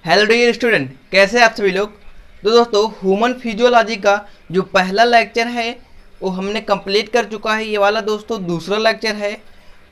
Hello dear student, कैसे हैं आप सभी लोग। तो दोस्तों ह्यूमन फिजियोलॉजी का जो पहला लेक्चर है वो हमने कंप्लीट कर चुका है। ये वाला दोस्तों दूसरा लेक्चर है।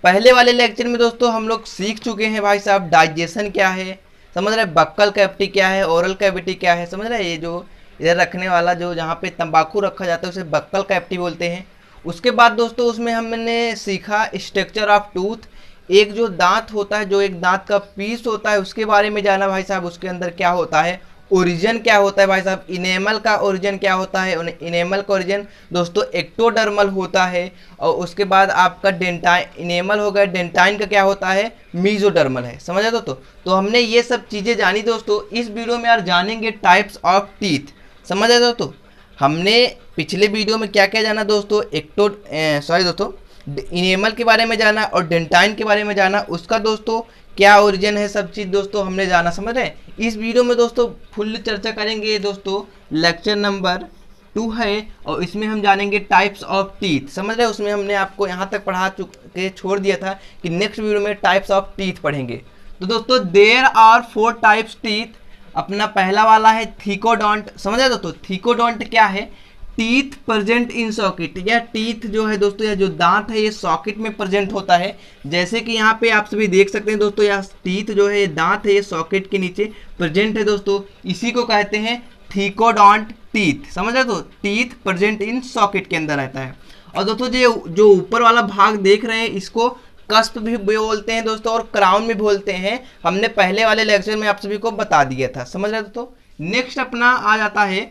पहले वाले लेक्चर में दोस्तों हम लोग सीख चुके हैं भाई साहब डाइजेशन क्या है, समझ रहे, बक्कल कैविटी क्या है, ओरल कैविटी क्या है, समझ रहे। ये जो इधर रखने वाला जो जहाँ पे तंबाकू रखा जाता है उसे बक्कल कैविटी बोलते हैं। उसके बाद दोस्तों उसमें हमने सीखा स्ट्रक्चर ऑफ टूथ, एक जो दांत होता है, जो एक दांत का पीस होता है उसके बारे में जाना भाई साहब। उसके अंदर क्या होता है, ओरिजिन क्या होता है भाई साहब, इनेमल का ओरिजिन क्या होता है। इनेमल का ओरिजिन दोस्तों एक्टोडर्मल होता है। और उसके बाद आपका डेंटाइन, इनेमल हो गया, डेंटाइन का क्या होता है, मीजोडर्मल है, समझ दोस्तों। तो हमने ये सब चीज़ें जानी दोस्तों। इस वीडियो में यार जानेंगे टाइप्स ऑफ टीथ, समझ आए दोस्तों। हमने पिछले वीडियो में क्या क्या जाना दोस्तों, दोस्तों इनेमल के बारे में जाना और डेंटाइन के बारे में जाना, उसका दोस्तों क्या ओरिजिन है, सब चीज़ दोस्तों हमने जाना, समझ रहे हैं। इस वीडियो में दोस्तों फुल चर्चा करेंगे दोस्तों। लेक्चर नंबर 2 है और इसमें हम जानेंगे टाइप्स ऑफ टीथ, समझ रहे हैं। उसमें हमने आपको यहाँ तक पढ़ा चुके छोड़ दिया था कि नेक्स्ट वीडियो में टाइप्स ऑफ टीथ पढ़ेंगे। तो दोस्तों देयर आर 4 टाइप्स टीथ। अपना पहला वाला है थीकोडोंट, समझ रहे दोस्तों। थीकोडोंट क्या है, टीथ प्रेजेंट इन सॉकेट। यह टीथ जो है दोस्तों, यह जो दांत है ये सॉकेट में प्रेजेंट होता है। जैसे कि यहाँ पे आप सभी देख सकते हैं दोस्तों, यह टीथ जो है, ये दांत है, ये सॉकेट के नीचे प्रेजेंट है दोस्तों। इसी को कहते हैं थीकोडोंट टीथ, समझ रहे तो। टीथ प्रेजेंट इन सॉकेट के अंदर रहता है। और दोस्तों जो ऊपर वाला भाग देख रहे हैं इसको कस्प भी बोलते हैं दोस्तों और क्राउन भी बोलते हैं। हमने पहले वाले लेक्चर में आप सभी को बता दिया था, समझ रहे दोस्तों। नेक्स्ट अपना आ जाता है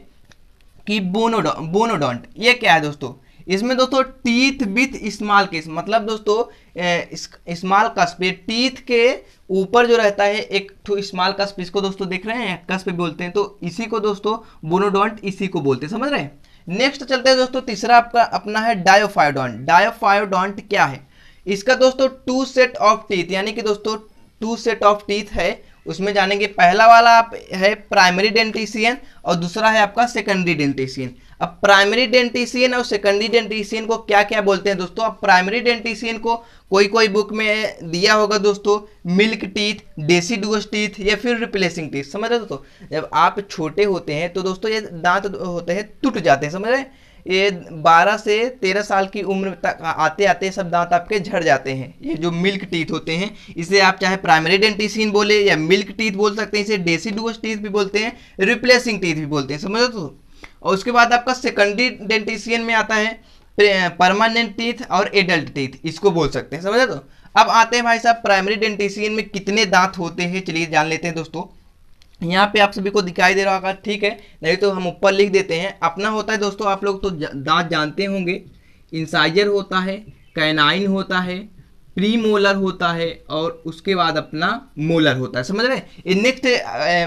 कि बोनोडोंट। ये क्या है दोस्तों, इसमें दोस्तों टीथ विथ स्मॉल केस, मतलब दोस्तों स्मॉल कस्प, टीथ के ऊपर जो रहता है एक स्मॉल कस्प, इसको दोस्तों देख रहे हैं कस्प बोलते हैं। तो इसी को दोस्तों बोनोडोंट इसी को बोलते हैं, समझ रहे हैं। नेक्स्ट चलते हैं दोस्तों, तीसरा आपका अपना है डायोफायोडोंट। डायोफायोडोंट क्या है, इसका दोस्तों 2 सेट ऑफ टीथ, यानी कि दोस्तों 2 सेट ऑफ टीथ है। उसमें जानेंगे पहला वाला आप है प्राइमरी डेंटिशियन और दूसरा है आपका सेकेंडरी डेंटिशियन। अब प्राइमरी डेंटिशियन और सेकेंडरी डेंटिशियन को क्या क्या बोलते हैं दोस्तों। अब प्राइमरी डेंटिशियन को कोई बुक में दिया होगा दोस्तों मिल्क टीथ, डेसिडुअस टीथ या फिर रिप्लेसिंग टीथ, समझ रहे दोस्तों। जब आप छोटे होते हैं तो दोस्तों ये दांत होते हैं टूट जाते हैं, समझ रहे हैं। ये 12 से 13 साल की उम्र तक आते आते सब दांत आपके झड़ जाते हैं। ये जो मिल्क टीथ होते हैं, इसे आप चाहे प्राइमरी डेंटिशियन बोले या मिल्क टीथ बोल सकते हैं, इसे डेसिडुअस टीथ भी बोलते हैं, रिप्लेसिंग टीथ भी बोलते हैं, समझो तो। और उसके बाद आपका सेकेंडरी डेंटिशियन में आता है परमानेंट टीथ और एडल्ट टीथ, इसको बोल सकते हैं, समझे तो। अब आते हैं भाई साहब प्राइमरी डेंटिशियन में कितने दांत होते हैं, चलिए जान लेते हैं दोस्तों। यहाँ पे आप सभी को दिखाई दे रहा होगा, ठीक है, नहीं तो हम ऊपर लिख देते हैं। अपना होता है दोस्तों, आप लोग तो दांत जानते होंगे, इंसाइजर होता है, कैनाइन होता है, प्री मोलर होता है और उसके बाद अपना मोलर होता है, समझ रहे। नेक्स्ट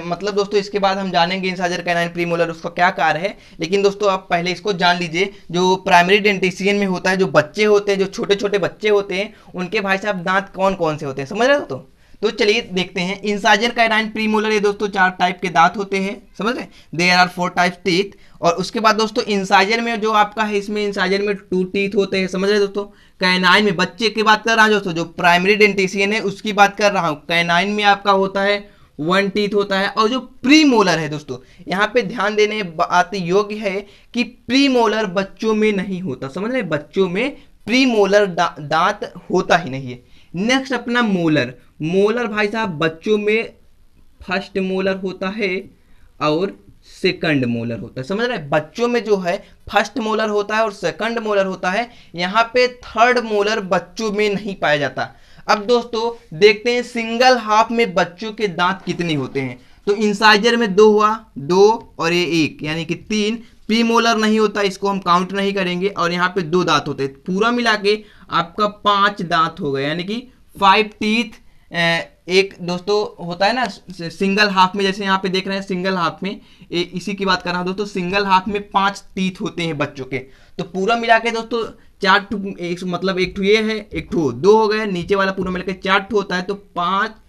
मतलब दोस्तों इसके बाद हम जानेंगे इंसाइजर, कैनाइन, प्री मोलर उसका क्या कार्य है। लेकिन दोस्तों आप पहले इसको जान लीजिए, जो प्राइमरी डेंटिशियन में होता है, जो बच्चे होते हैं, जो छोटे छोटे बच्चे होते हैं, उनके भाई साहब दांत कौन कौन से होते हैं, समझ रहे हो। तो चलिए देखते हैं। इंसाइजर, कैनाइन, प्रीमोलर, ये दोस्तों 4 टाइप के दांत होते हैं, समझ रहे। There are 4 types teeth. और उसके बाद दोस्तों इंसाइजर में जो आपका है, इसमें इंसाइजर में 2 टीथ होते हैं, समझ रहे दोस्तों। कैनाइन में बच्चे की बात कर रहा हूँ दोस्तों, जो प्राइमरी डेंटिशियन है उसकी बात कर रहा हूँ। कैनाइन में आपका होता है 1 टीथ होता है। और जो प्रीमोलर है दोस्तों, यहाँ पे ध्यान देने बात योग्य है कि प्रीमोलर बच्चों में नहीं होता, समझ रहे। बच्चों में प्रीमोलर दांत होता ही नहीं है। नेक्स्ट अपना मोलर। मोलर भाई साहब बच्चों में फर्स्ट मोलर होता है और सेकंड मोलर होता है, समझ रहे। बच्चों में जो है फर्स्ट मोलर होता है और सेकंड मोलर होता है। यहाँ पे थर्ड मोलर बच्चों में नहीं पाया जाता। अब दोस्तों देखते हैं सिंगल हाफ में बच्चों के दांत कितने होते हैं। तो इंसाइजर में 2 हुआ, 2 और ये 1, यानी कि 3। प्रीमोलर नहीं होता, इसको हम काउंट नहीं करेंगे। और यहाँ पे 2 दांत होते हैं, पूरा मिला के आपका 5 दांत हो गए, यानी कि 5 टीथ। एक दोस्तों होता है ना सिंगल हाफ में, जैसे यहाँ पे देख रहे हैं सिंगल हाफ में, इसी की बात कर रहा हूँ दोस्तों। सिंगल हाफ में 5 टीथ होते हैं बच्चों के। तो पूरा मिला के दोस्तों 4 मतलब एक ये है, एक 2 हो गए, नीचे वाला पूरा मिला के 4 होता है। तो 5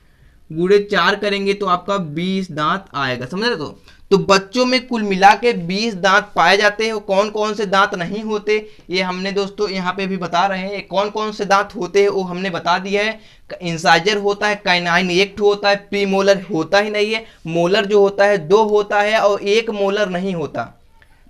गुणे 4 करेंगे तो आपका 20 दांत आएगा, समझ रहे। तो बच्चों में कुल मिला के 20 दांत पाए जाते हैं। कौन कौन से दांत नहीं होते ये हमने दोस्तों यहाँ पे भी बता रहे हैं। कौन कौन से दांत होते हैं वो हमने बता दिया है। इंसाइजर होता है, काइनाइन एक होता है, प्री मोलर होता ही नहीं है, मोलर जो होता है 2 होता है और 1 मोलर नहीं होता।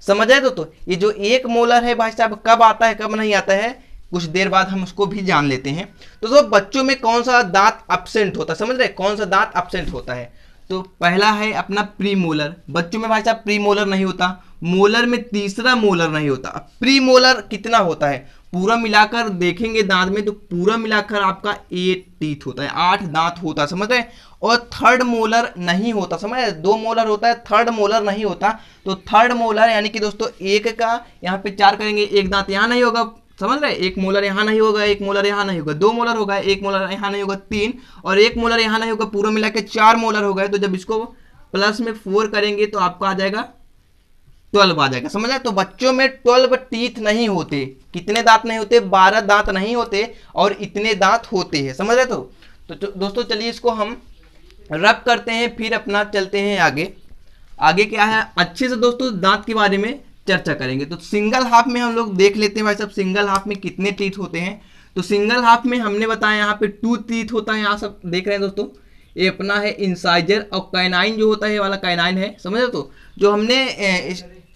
समझ आए दोस्तों। ये जो 1 मोलर है भाई साहब कब आता है कब नहीं आता है, कुछ देर बाद हम उसको भी जान लेते हैं। तो दोस्तों बच्चों में कौन सा दांत एब्सेंट होता है, समझ रहे कौन सा दांत एब्सेंट होता है। तो पहला है अपना प्री मोलर, बच्चों में भाई साहब प्री मोलर नहीं होता, मोलर में तीसरा मोलर नहीं होता। अब प्री मोलर कितना होता है, पूरा मिलाकर देखेंगे दांत में तो पूरा मिलाकर आपका 8 टीथ होता है, 8 दांत होता है, समझ रहे। और थर्ड मोलर नहीं होता, समझ रहे, 2 मोलर होता है, थर्ड मोलर नहीं होता। तो थर्ड मोलर यानी कि दोस्तों 1 का यहाँ पे 4 करेंगे, 1 दांत यहाँ नहीं होगा, समझ रहे, 1 मोलर यहाँ नहीं होगा, 1 मोलर यहाँ नहीं होगा, 2 मोलर होगा, 1 मोलर यहाँ नहीं होगा 3, और 1 मोलर यहाँ नहीं होगा, पूरा मिला के 4 मोलर हो गए। तो जब इसको प्लस में 4 करेंगे तो आपका आ जाएगा 12 आ जाएगा, समझ रहे। तो बच्चों में 12 टीथ नहीं होते, कितने दांत नहीं होते, 12 दांत नहीं होते और इतने दांत होते हैं, समझ रहे। तो दोस्तों चलिए इसको हम रब करते हैं, फिर अपना चलते हैं आगे। आगे क्या है अच्छे से दोस्तों दांत के बारे में चर्चा करेंगे। तो सिंगल हाफ में हम लोग देख लेते हैं भाई साहब सिंगल हाफ में कितने टीथ होते हैं। तो सिंगल हाफ में हमने बताया यहाँ पे 2 टीथ होता है, यहाँ सब देख रहे हैं दोस्तों, ये अपना है इंसाइजर और काइनाइन जो होता है ये वाला काइनाइन है, समझ रहे। तो जो हमने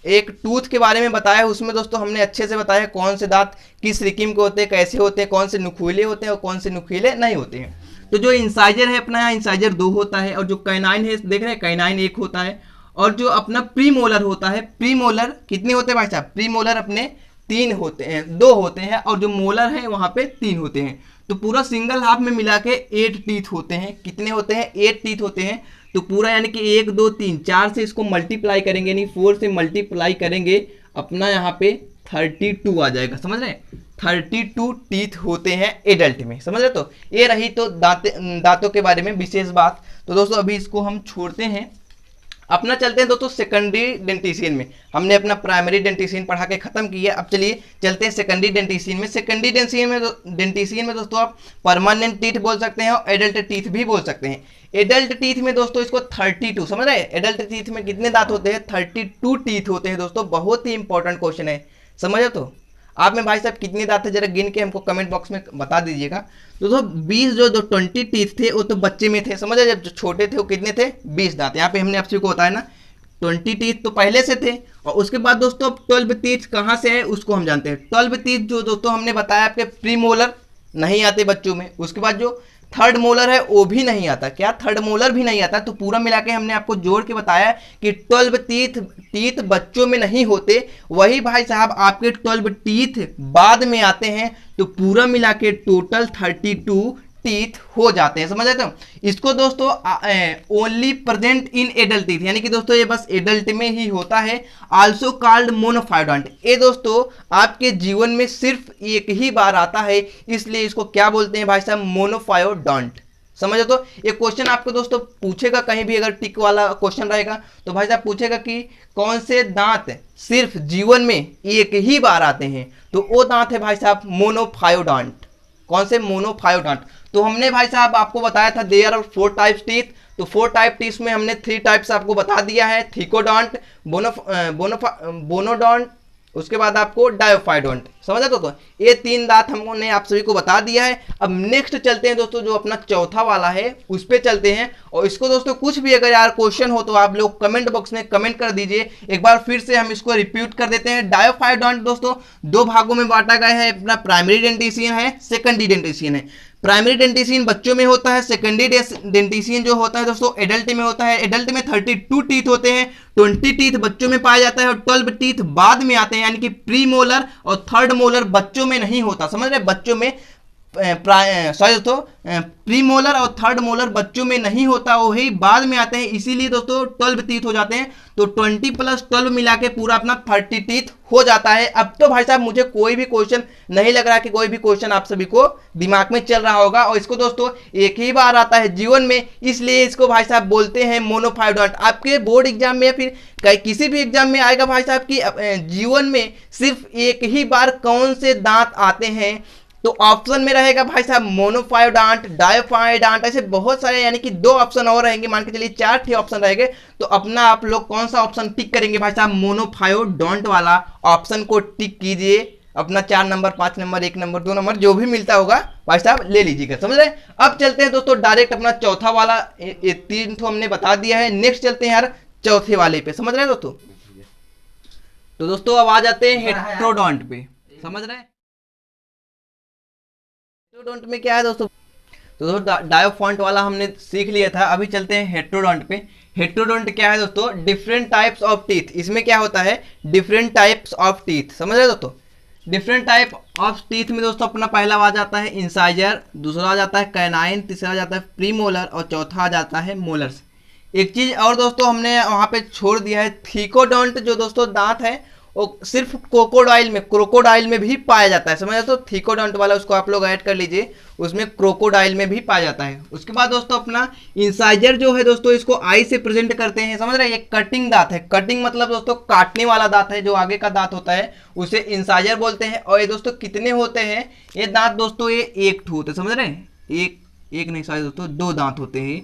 एक टूथ के बारे में बताया उसमें दोस्तों हमने अच्छे से बताया कौन से दांत किस रिकिम के होते हैं, कैसे होते हैं, कौन से नुकीले होते हैं और कौन से नुकीले नहीं होते हैं। तो जो इंसाइजर है अपना यहाँ इंसाइजर 2 होता है, और जो काइनाइन है देख रहे हैं काइनाइन 1 होता है, और जो अपना प्री मोलर होता है, प्री मोलर कितने होते हैं भाई साहब, प्री मोलर अपने 3 होते हैं, 2 होते हैं, और जो मोलर है वहाँ पे 3 होते हैं। तो पूरा सिंगल हाफ में मिला के 8 टीथ होते हैं, कितने होते हैं 8 टीथ होते हैं। तो पूरा यानी कि 1 2 3 4 से इसको मल्टीप्लाई करेंगे, यानी 4 से मल्टीप्लाई करेंगे, अपना यहाँ पे 32 आ जाएगा, समझ रहे 32 टीथ होते हैं एडल्ट में, समझ रहे। तो ये रही तो दांतों के बारे में विशेष बात। तो दोस्तों अभी इसको हम छोड़ते हैं, अपना चलते हैं दोस्तों सेकेंडरी डेंटिशियन में। हमने अपना प्राइमरी डेंटिशियन पढ़ा के खत्म किया, अब चलिए चलते हैं सेकेंडरी डेंटिशियन में। सेकेंडरी डेंटिशियन में दोस्तों आप परमानेंट टीथ बोल सकते हैं और एडल्ट टीथ भी बोल सकते हैं। एडल्ट टीथ में दोस्तों इसको 32 समझ रहे हैं, एडल्ट टीथ में कितने दांत होते हैं 32 टीथ होते हैं दोस्तों, बहुत ही इंपॉर्टेंट क्वेश्चन है, समझ। तो आप में भाई साहब कितने दांत है जरा गिन के हमको कमेंट बॉक्स में बता दीजिएगा। तो 20 जो 20 टीथ थे वो तो बच्चे में थे, समझ, जब जो छोटे थे वो कितने थे 20 दांत। यहाँ पे हमने आप सभी को होता है ना 20 टीथ तो पहले से थे, और उसके बाद दोस्तों 12 टीथ कहाँ से है उसको हम जानते हैं। 12 टीथ जो दोस्तों हमने बताया आपके प्री मोलर नहीं आते बच्चों में, उसके बाद जो थर्ड मोलर है वो भी नहीं आता, क्या थर्ड मोलर भी नहीं आता। तो पूरा मिला के हमने आपको जोड़ के बताया कि 12 टीथ बच्चों में नहीं होते, वही भाई साहब आपके 12 टीथ बाद में आते हैं। तो पूरा मिला के टोटल 32 टीथ हो जाते हैं, समझ आते हो। इसको दोस्तों only present in adult teeth, यानी कि दोस्तों ये बस एडल्ट में ही होता है। आल्सो कॉल्ड मोनोफायोडोंट, ये दोस्तों आपके जीवन में सिर्फ एक ही बार आता है, इसलिए इसको क्या बोलते हैं भाई साहब मोनोफायोडोंट, समझो। तो ये क्वेश्चन आपको दोस्तों पूछेगा कहीं भी, अगर टिक वाला क्वेश्चन रहेगा तो भाई साहब पूछेगा कि कौन से दांत सिर्फ जीवन में एक ही बार आते हैं, तो वो दांत है भाई साहब मोनोफायोडोंट। कौन से मोनोफायोडोंट। तो हमने भाई साहब आपको बताया था देयर आर 4 टाइप्स टीथ, तो 4 टाइप टीथ में हमने 3 टाइप्स आपको बता दिया है, थिकोडोंट, बोनोडोंट, उसके बाद आपको डायोफाइडोंट, समझा। तो ये 3 दांत हमने आप सभी को बता दिया है। अब नेक्स्ट चलते हैं दोस्तों जो अपना चौथा वाला है उस पर चलते हैं, और इसको दोस्तों कुछ भी अगर यार क्वेश्चन हो तो आप लोग कमेंट बॉक्स में कमेंट कर दीजिए। एक बार फिर से हम इसको रिपीट कर देते हैं। डायोफाइडोंट दोस्तों 2 भागों में बांटा गया है, अपना प्राइमरी डेंटिशियन है, सेकेंडरी डेंटिशियन है। प्राइमरी डेंटिशियन बच्चों में होता है, सेकेंडरी डेंटिशियन जो होता है दोस्तों एडल्ट में होता है। एडल्ट में 32 टीथ होते हैं, 20 टीथ बच्चों में पाया जाता है और 12 टीथ बाद में आते हैं, यानी कि प्री मोलर और थर्ड मोलर बच्चों में नहीं होता, समझ रहे। बच्चों में सॉरी दोस्तों प्री मोलर और थर्ड मोलर बच्चों में नहीं होता, वही बाद में आते हैं, इसीलिए दोस्तों 12 टीथ हो जाते हैं। तो 20 + 12 मिला के पूरा अपना 30 टीथ हो जाता है। अब तो भाई साहब मुझे कोई भी क्वेश्चन नहीं लग रहा कि कोई भी क्वेश्चन आप सभी को दिमाग में चल रहा होगा, और इसको दोस्तों एक ही बार आता है जीवन में, इसलिए इसको भाई साहब बोलते हैं मोनोफायोडोंट। आपके बोर्ड एग्जाम में या फिर किसी भी एग्जाम में आएगा भाई साहब कि जीवन में सिर्फ एक ही बार कौन से दांत आते हैं, तो ऑप्शन में रहेगा भाई साहब मोनोफायोडोंट, डायोफाइडोंट, ऐसे बहुत सारे, यानी कि 2 ऑप्शन और रहेंगे, मान के चलिए 4 ऑप्शन रहेंगे। तो अपना आप लोग कौन सा ऑप्शन टिक करेंगे भाई साहब, मोनोफायोडोंट वाला ऑप्शन को टिक कीजिए। अपना 4 नंबर 5 नंबर 1 नंबर 2 नंबर जो भी मिलता होगा भाई साहब ले लीजिएगा, समझ रहे हैं। अब चलते हैं दोस्तों डायरेक्ट अपना चौथा वाला, ये 3 तो हमने बता दिया है, नेक्स्ट चलते हैं यार चौथे वाले पे, समझ रहे हैं दोस्तों। तो दोस्तों अब आ जाते हैं हेट्रोडोंट पे, समझ रहे हैं। हेट्रोडोंट में क्या है दोस्तों, तो दोस्तों डायोफॉन्ट वाला हमने सीख लिया था, अभी चलते हैं हेट्रोडोंट पे। हेट्रोडोंट क्या है दोस्तों, डिफरेंट टाइप्स ऑफ टीथ। इसमें क्या होता है, डिफरेंट टाइप्स ऑफ टीथ, समझ रहे हो दोस्तों। डिफरेंट टाइप ऑफ टीथ में दोस्तों अपना पहला आ जाता है इंसाइजर, दूसरा आ जाता है कैनाइन, तीसरा आ जाता है प्रीमोलर और चौथा आ जाता है मोलर्स। एक चीज और दोस्तों हमने वहां पे छोड़ दिया है, थीकोडोंट जो दोस्तों दांत है वो सिर्फ क्रोकोडाइल में भी पाया जाता है, समझ तो थीकोडोंट वाला उसको आप लोग ऐड कर लीजिए, उसमें क्रोकोडाइल में भी पाया जाता है। उसके बाद दोस्तों अपना इंसाइजर जो है दोस्तों, इसको आई से प्रेजेंट करते हैं, समझ रहे हैं। ये कटिंग दांत है, कटिंग मतलब दोस्तों काटने वाला दांत है, जो आगे का दांत होता है उसे इंसाइजर बोलते हैं। और ये दोस्तों कितने होते हैं ये दांत दोस्तों, ये एक ठो होते हैं, समझ रहे हैं। एक नहीं सॉरी दोस्तों, 2 दांत होते हैं।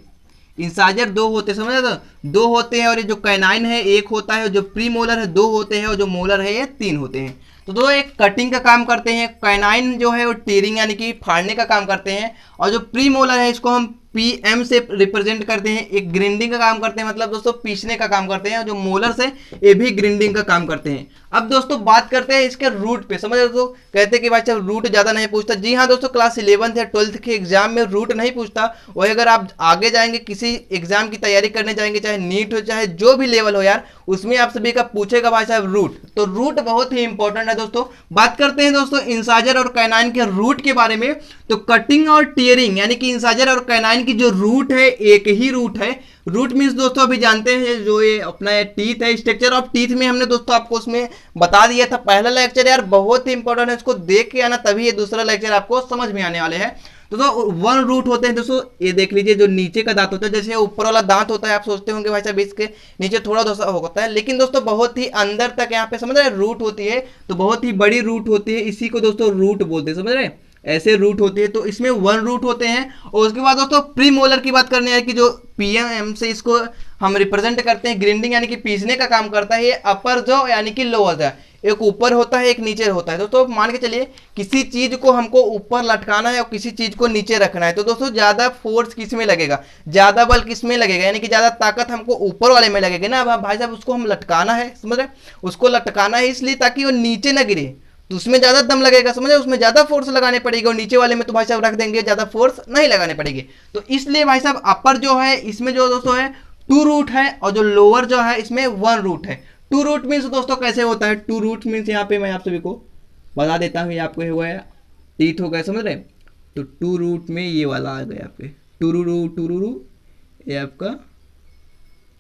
इंसाइजर 2 होते हैं, समझ रहे हो, 2 होते हैं। और ये जो कैनाइन है 1 होता है, जो प्री मोलर है 2 होते हैं, और जो मोलर है ये 3 होते हैं। तो दो एक कटिंग का काम करते हैं, कैनाइन जो है वो टीयरिंग यानी कि फाड़ने का काम करते हैं, और जो प्री मोलर है इसको हम पीएम से रिप्रेजेंट करते हैं, एक ग्रिंडिंग का काम करते हैं, मतलब दोस्तों पीसने का काम करते हैं। और जो मोलर से ये भी ग्रिंडिंग का काम करते हैं। अब दोस्तों बात करते हैं इसके रूट पे, समझ रहे हो। कहते हैं कि भाई साहब रूट ज्यादा नहीं पूछता, जी हाँ दोस्तों, क्लास 11th या 12th के एग्जाम में रूट नहीं पूछता। वही अगर आप आगे जाएंगे किसी एग्जाम की तैयारी करने जाएंगे, चाहे नीट हो चाहे जो भी लेवल हो यार, उसमें आप सभी का पूछेगा भाई साहब रूट। तो रूट बहुत ही इंपॉर्टेंट है दोस्तों। बात करते हैं दोस्तों इंसाइजर और कैनाइन के रूट के बारे में। तो कटिंग और टीयरिंग यानी कि इंसाइजर और कैनाइन की जो रूट है एक ही रूट है। रूट मीन्स दोस्तों अभी जानते हैं जो ये अपना टीथ है, स्ट्रक्चर ऑफ टीथ में हमने दोस्तों आपको उसमें बता दिया था। पहला लेक्चर यार बहुत ही इंपॉर्टेंट है, इसको देख के आना तभी ये दूसरा लेक्चर आपको समझ में आने वाले हैं। तो 1 रूट होते हैं दोस्तों, ये देख लीजिए जो नीचे का दांत होता है, जैसे ऊपर वाला दांत होता है आप सोचते होंगे भाई साहब इसके नीचे थोड़ा दोस्तों होता है, लेकिन दोस्तों बहुत ही अंदर तक यहाँ पे समझ रहे रूट होती है, तो बहुत ही बड़ी रूट होती है, इसी को दोस्तों रूट बोलते हैं, समझ रहे हैं। ऐसे रूट होती है, तो इसमें 1 रूट होते हैं। और उसके बाद दोस्तों प्री मोलर की बात करनी है कि जो पीएम से इसको हम रिप्रेजेंट करते हैं, ग्रिंडिंग यानी कि पीसने का काम करता है। ये अपर जॉ यानी कि लोअर जॉ, एक ऊपर होता है एक नीचे होता है। दोस्तों मान के चलिए किसी चीज को हमको ऊपर लटकाना है और किसी चीज को नीचे रखना है, तो दोस्तों ज्यादा फोर्स किस में लगेगा, ज्यादा बल किस में लगेगा, यानी कि ज्यादा ताकत हमको ऊपर वाले में लगेगी ना। अब भाई साहब उसको हम लटकाना है, समझ रहे, उसको लटकाना है इसलिए ताकि वो नीचे न गिरे, तो उसमें ज्यादा दम लगेगा, समझे, उसमें ज्यादा फोर्स लगाने पड़ेगी। और नीचे वाले में तो भाई साहब रख देंगे, ज्यादा फोर्स नहीं लगाने पड़ेगी। तो इसलिए भाई साहब अपर जो है इसमें जो दोस्तों है 2 रूट है, और जो लोअर जो है इसमें 1 रूट है। 2 रूट मीन्स दोस्तों कैसे होता है, 2 रूट मीन्स यहाँ पे मैं आप सभी को बता देता हूँ, ये आपको हुआ है टीथ हो गए, समझ रहे। तो 2 रूट में ये वाला आ गया आपके टूरू, ये आपका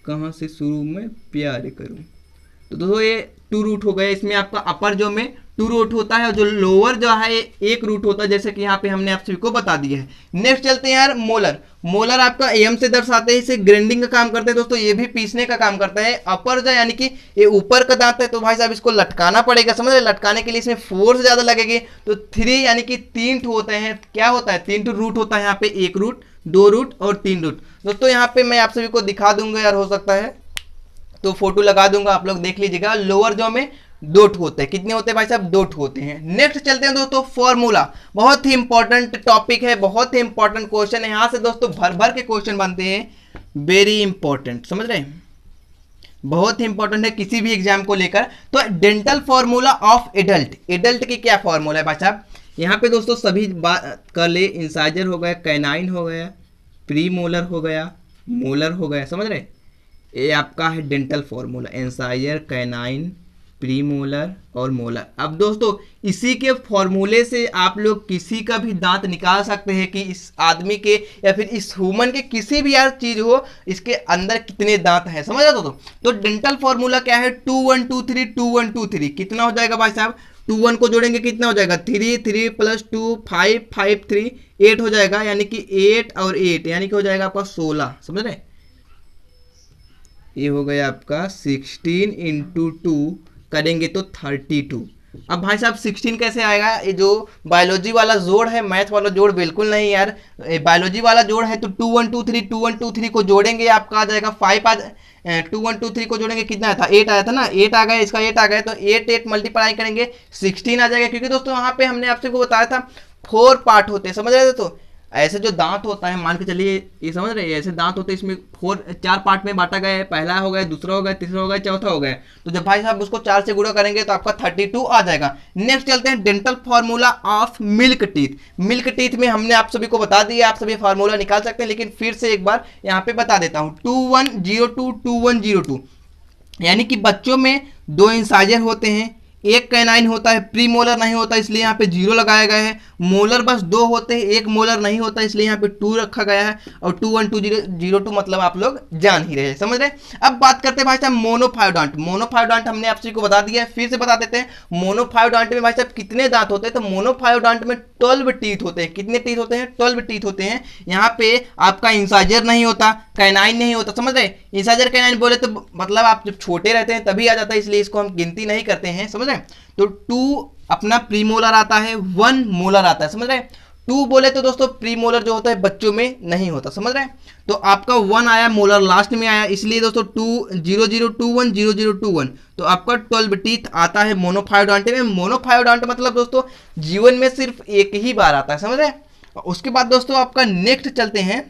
कहाँ से शुरू में प्यार करूँ, तो दोस्तों ये 2 रूट हो गए। इसमें आपका अपर जो में 2 रूट होता है, और जो लोअर जो है 1 रूट होता है, जैसे कि यहाँ पे हमने आप सभी को बता दिया है। नेक्स्ट चलते हैं यार मोलर। मोलर आपका एम से दर्शाते हैं, इसे ग्राइंडिंग का काम करते हैं दोस्तों, ये भी पीसने का काम करता है। अपर जो यानी कि ये ऊपर का दांत है, तो भाई साहब इसको लटकाना पड़ेगा, समझ रहे, लटकाने के लिए इसमें फोर्स ज्यादा लगेगी। तो 3 यानी कि 3 होते हैं, क्या होता है 3 रूट होता है यहाँ पे, 1 रूट 2 रूट और 3 रूट। दोस्तों यहाँ पे मैं आप सभी को दिखा दूंगा यार, हो सकता है तो फोटो लगा दूंगा, आप लोग देख लीजिएगा। लोअर जॉ में 2 होते हैं, कितने होते हैं भाई साहब 2 होते हैं। नेक्स्ट चलते हैं दोस्तों फॉर्मूला, बहुत ही इंपॉर्टेंट टॉपिक है, बहुत ही इंपॉर्टेंट क्वेश्चन है, यहाँ से दोस्तों भर भर के क्वेश्चन बनते हैं, वेरी इंपॉर्टेंट, समझ रहे हैं, बहुत ही इंपॉर्टेंट है किसी भी एग्जाम को लेकर। तो dental formula of adult, adult की क्या फॉर्मूला है भाई साहब, यहाँ पे दोस्तों सभी बात कर ले, इंसाइजर हो गया, कैनाइन हो गया, प्री मोलर हो गया, मोलर हो गया, समझ रहे, ये आपका है dental formula, incisor, canine, premolar और मोलर। अब दोस्तों इसी के फॉर्मूले से आप लोग किसी का भी दांत निकाल सकते हैं कि इस आदमी के या फिर इस ह्यूमन के किसी भी यार चीज हो, इसके अंदर कितने दांत हैं, समझ रहे हो। तो डेंटल फॉर्मूला क्या है, 2 1 2 3 2 1 2 3। कितना हो जाएगा भाई साहब, 2 1 को जोड़ेंगे कितना हो जाएगा, 3 3 + 2 5 5 3 8 हो जाएगा, यानी कि 8 और 8 यानी कि हो जाएगा आपका 16, समझ रहे। ये हो गया आपका 16 × 2 करेंगे तो 32। अब भाई साहब 16 कैसे आएगा, ये जो बायोलॉजी वाला जोड़ है, मैथ वाला जोड़ बिल्कुल नहीं यार, बायोलॉजी वाला जोड़ है। तो 2 1 2 3 2 1 2 3 को जोड़ेंगे आपका आ जाएगा 5 2 1 2 3 को जोड़ेंगे कितना आया था, 8 आया था ना, 8 आ गया, इसका 8 आ गया, तो 8 8 मल्टीप्लाई करेंगे 16 आ जाएगा। क्योंकि दोस्तों वहाँ पे हमने आपसे को बताया था 4 पार्ट होते हैं, समझ रहे हो। तो ऐसे जो दांत होता है, मान के चलिए ये समझ रहे हैं, ऐसे दांत होते हैं, इसमें 4 पार्ट में बांटा गया है। पहला हो गया, दूसरा हो गया, तीसरा हो गया, चौथा हो गया। तो जब भाई साहब उसको 4 से गुणा करेंगे तो आपका 32 आ जाएगा। नेक्स्ट चलते हैं dental formula of milk teeth. Milk teeth में हमने आप सभी को बता दिया, आप सभी फार्मूला निकाल सकते हैं, लेकिन फिर से एक बार यहाँ पे बता देता हूँ। 2102 2102, यानी कि बच्चों में 2 इंसाइजर होते हैं, एक कैनाइन होता है, प्री मोलर नहीं होता इसलिए यहाँ पे 0 लगाया गया है। मोलर बस 2 होते हैं, एक मोलर नहीं होता इसलिए यहाँ पे 2 रखा गया है। और 212002 मतलब आप लोग जान ही रहे हैं, समझ रहे हैं। अब बात करते हैं भाई साहब मोनोफायोडॉन्ट। मोनोफायोडॉन्ट हमने आप सभी को बता दिया है, फिर से बता देते हैं। मोनोफायोडॉन्ट में भाई साहब कितने दांत होते हैं, तो मोनोफायोडॉन्ट में 12 टीथ होते हैं। कितने टीथ होते हैं? 12 टीथ होते हैं। यहाँ पे आपका इंसाइजर नहीं होता, कैनाइन नहीं होता, समझ रहे। इंसाइजर कैनाइन बोले तो मतलब आप जब छोटे रहते हैं तभी आ जाता है, इसलिए इसको हम गिनती नहीं करते हैं, समझ रहे। तो 2 अपना प्री मोलर आता है, 1 मोलर आता है, समझ रहे। 2 बोले तो दोस्तों प्री मोलर जो होता है बच्चों में नहीं होता, समझ रहे। तो आपका 1 आया, मोलर लास्ट में आया, इसलिए दोस्तों 20021002 0021। तो आपका 12 टीथ आता है मोनोफायोडॉन्ट में। मोनोफायोडॉन्ट मतलब दोस्तों जीवन में सिर्फ एक ही बार आता है, समझ रहे। उसके बाद दोस्तों आपका नेक्स्ट चलते हैं,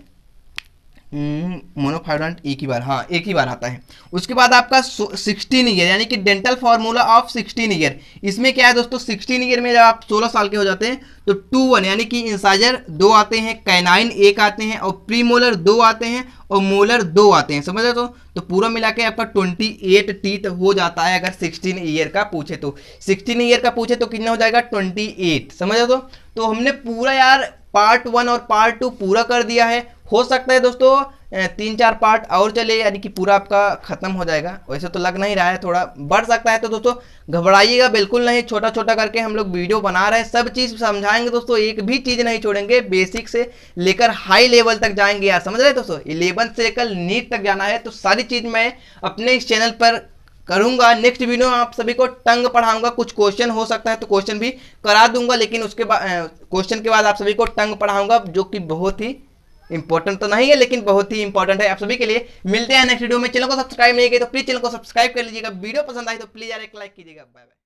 मोनोफायोडॉन्ट एक ही बार, हाँ एक ही बार आता है। उसके बाद आपका 16 ईयर, यानी कि डेंटल फार्मूला ऑफ 16 ईयर। इसमें क्या है दोस्तों, 16 ईयर में जब आप 16 साल के हो जाते हैं तो 21 यानी कि इंसाइजर 2 आते हैं, कैनाइन 1 आते हैं, और प्री मोलर 2 आते हैं, और मोलर 2 आते हैं, समझ रहे। तो पूरा मिला के आपका 28 टीथ हो जाता है। अगर 16 ईयर का पूछे तो 16 ईयर का पूछे तो कितना हो जाएगा, 28, समझ रहे। तो हमने पूरा यार पार्ट 1 और पार्ट 2 पूरा कर दिया है। हो सकता है दोस्तों 3-4 पार्ट और चले, यानी कि पूरा आपका खत्म हो जाएगा। वैसे तो लग नहीं रहा है, थोड़ा बढ़ सकता है। तो दोस्तों घबराइएगा बिल्कुल नहीं, छोटा छोटा करके हम लोग वीडियो बना रहे हैं, सब चीज़ समझाएंगे दोस्तों, एक भी चीज़ नहीं छोड़ेंगे। बेसिक से लेकर हाई लेवल तक जाएंगे यार, समझ रहे दोस्तों। 11 से लेकर नीट तक जाना है, तो सारी चीज़ मैं अपने इस चैनल पर करूंगा। नेक्स्ट वीडियो आप सभी को टंग पढ़ाऊंगा। कुछ क्वेश्चन हो सकता है तो क्वेश्चन भी करा दूंगा, लेकिन उसके बाद क्वेश्चन के बाद आप सभी को टंग पढ़ाऊंगा, जो कि बहुत ही इंपॉर्टेंट तो नहीं है लेकिन बहुत ही इंपॉर्टेंट है आप सभी के लिए। मिलते हैं नेक्स्ट वीडियो में। चैनल को सब्सक्राइब नहीं किया तो प्लीज चैनल को सब्सक्राइब कर लीजिएगा। वीडियो पसंद आई तो प्लीज यार एक लाइक कीजिएगा। Bye bye.